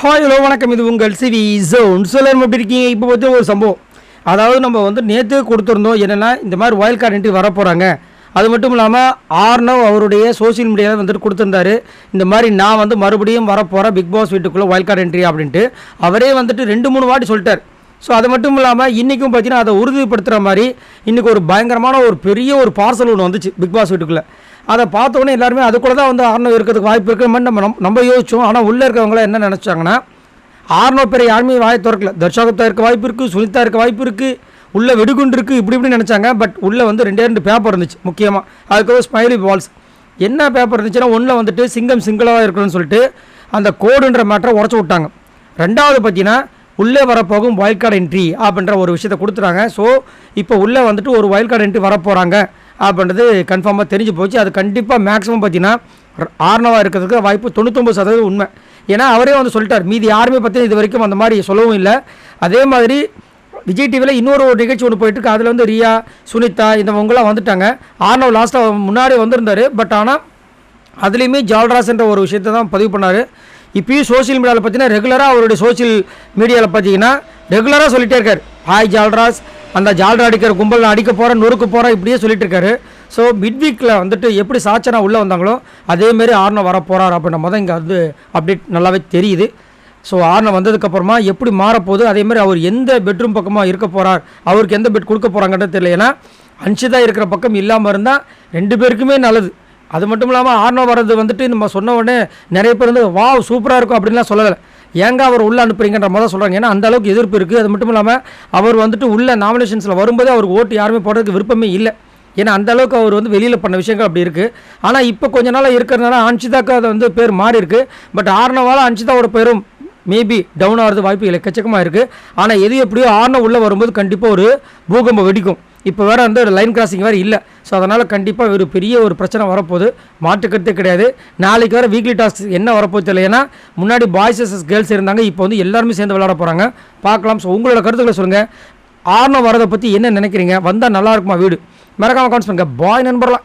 Hi hello வணக்கம். இது உங்கள் சிவி ஜோன். சொல்லணும் எப்படி இருக்கீங்க? இப்போ பார்த்து ஒரு சம்பவம், அதாவது நம்ம நேற்று கொடுத்துருந்தோம். என்னென்னா இந்த மாதிரி வைல்ட் கார்டு என்ட்ரி வரப்போகிறாங்க. அது மட்டும் இல்லாமல் ஆர்னவ் அவருடைய சோஷியல் மீடியாவில் கொடுத்துருந்தாரு. இந்த மாதிரி நான் மறுபடியும் வரப்போகிறேன் பிக் பாஸ் வீட்டுக்குள்ளே வைல்ட் கார்டு என்ட்ரி அப்படின்ட்டு அவரே 2-3 வாட்டி சொல்லிட்டார். ஸோ அது மட்டும் இல்லாமல் இன்றைக்கும் பார்த்தீங்கன்னா அதை உறுதிப்படுத்துகிற மாதிரி இன்றைக்கி ஒரு பயங்கரமான ஒரு பெரிய ஒரு பார்சல் ஒன்று வந்துச்சு பிக் பாஸ் வீட்டுக்குள்ளே. அதை பார்த்தோன்னே எல்லாருமே அதுக்குள்ளே தான் ஆர்னவ் இருக்கிறதுக்கு வாய்ப்பு இருக்கிற மாதிரி நம்ம யோசித்தோம். ஆனால் உள்ளே இருக்கிறவங்களாம் என்ன நினச்சாங்கன்னா, ஆர்னவ் பேர் யாருமே வாயை திறக்கல. தர்ஷாகுப்தா இருக்க வாய்ப்பு இருக்குது, சுனிதா இருக்க வாய்ப்பு இருக்குது, உள்ளே வெடிகுண்டு இருக்குது, இப்படி நினச்சாங்க. பட் உள்ளே 2 பேப்பர் இருந்துச்சு முக்கியமாக. அதுக்கு ஸ்மைலி பால்ஸ் என்ன பேப்பர் இருந்துச்சுன்னா, ஒன்றில் சிங்கம் சிங்களாக இருக்கணும்னு சொல்லிட்டு அந்த கோடுன்ற மேட்டரை உடச்சி விட்டாங்க. ரெண்டாவது பார்த்தீங்கன்னா உள்ளே வரப்போகும் வைல்ட் கார்டு என்ட்ரி அப்படின்ற ஒரு விஷயத்தை கொடுத்துட்டாங்க. ஸோ இப்போ உள்ளே ஒரு வைல்ட் கார்டு என்ட்ரி வரப்போகிறாங்க அப்படின்றது கன்ஃபார்மாக தெரிஞ்சு போச்சு. அது கண்டிப்பாக மேக்ஸிமம் பார்த்தீங்கன்னா ஆர்னவாக இருக்கிறதுக்கு வாய்ப்பு 99% உண்மை. ஏன்னா அவரே சொல்லிட்டார், மீதி யாருமே பார்த்தீங்கன்னா இது வரைக்கும் அந்த மாதிரி சொல்லவும் இல்லை. அதே மாதிரி விஜய் டிவியில் இன்னொரு நிகழ்ச்சி ஒன்று போயிட்டுருக்கு. அதில் ரியா, சுனிதா இவங்களாம் வந்துட்டாங்க. ஆர்னவ் லாஸ்ட்டாக முன்னாடி வந்திருந்தார். பட் ஆனால் அதுலேயுமே ஜால்ராஸ்ன்ற ஒரு விஷயத்தை தான் பதிவு பண்ணார். இப்போயும் சோஷியல் மீடியாவில் பார்த்தீங்கன்னா ரெகுலராக அவருடைய சோஷியல் மீடியாவில் பார்த்தீங்கன்னா ரெகுலராக சொல்லிகிட்டே இருக்கார், ஹாய் ஜால்ராஸ், அந்த ஜால்ரா அடிக்கிற கும்பல் நான் அடிக்க போகிறேன், நொறுக்க போகிறேன், இப்படியே சொல்லிட்டு இருக்காரு. ஸோ மிட் வீக்கில் எப்படி சாச்சனா உள்ளே வந்தாங்களோ அதேமாரி ஆர்னவ் வர போகிறார் அப்படின்ற மாதிரி இங்கே அப்டேட் நல்லாவே தெரியுது. ஸோ ஆர்னவ் வந்ததுக்கப்புறமா எப்படி மாறப்போகுது, அதேமாதிரி அவர் எந்த பெட்ரூம் பக்கமாக இருக்க போகிறார், அவருக்கு எந்த பெட் கொடுக்க போகிறாங்கன்றது தெரியல. ஏன்னா அன்ஷிதா இருக்கிற பக்கம் இல்லாமல் இருந்தால் 2 பேருக்குமே நல்லது. அது மட்டும் இல்லாமல் ஆர்னவ் வர்றது நம்ம சொன்ன உடனே நிறைய பேர் வாவ் சூப்பராக இருக்கும் அப்படின்லாம் சொல்லலை. ஏங்க அவர் உள்ளே அனுப்புறீங்கன்ற மாதிரி தான் சொல்கிறாங்க. ஏன்னா அந்தளவுக்கு எதிர்ப்பு இருக்குது. அது மட்டும் இல்லாமல் அவர் உள்ள நாமினேஷன்ஸில் வரும்போது அவருக்கு ஓட்டு யாருமே போடுறதுக்கு விருப்பமே இல்லை. ஏன்னா அந்தளவுக்கு அவர் வெளியில் பண்ண விஷயங்கள் அப்படி இருக்குது. ஆனால் இப்போ கொஞ்ச நாளாக இருக்கிறதுனால அன்ஷிதாக்கு அது பேர் மாறி இருக்குது. பட் ஆர்னவால் அன்ஷிதாவோட பேரும் மேபி டவுன் ஆகிறது வாய்ப்பு எக்கச்சக்கமாக இருக்குது. ஆனால் எது எப்படியோ ஆர்னவ் உள்ளே வரும்போது கண்டிப்பாக ஒரு பூகம்பம் வெடிக்கும். இப்போ வேறு லைன் கிராசிங் வேறு இல்லை. ஸோ அதனால் கண்டிப்பாக ஒரு பெரிய ஒரு பிரச்சனை வரப்போகுது, மாற்றுக்கருத்தே கிடையாது. நாளைக்கு வேறு வீக்லி டாஸ்க் என்ன வரப்போகுது தெரியல. ஏன்னா முன்னாடி பாய்ஸ் வர்சஸ் கேர்ள்ஸ் இருந்தாங்க, இப்போ எல்லாருமே சேர்ந்து விளையாட போகிறாங்க. பார்க்கலாம். ஸோ உங்களோட கருத்துக்களை சொல்லுங்கள். ஆர்னவ் வரதை பற்றி என்ன நினைக்கிறீங்க? வந்தால் நல்லா இருக்குமா வீடு? மறக்காமல் கமெண்ட்ஸ் பண்ணுங்கள். பாய் நண்பர்களா.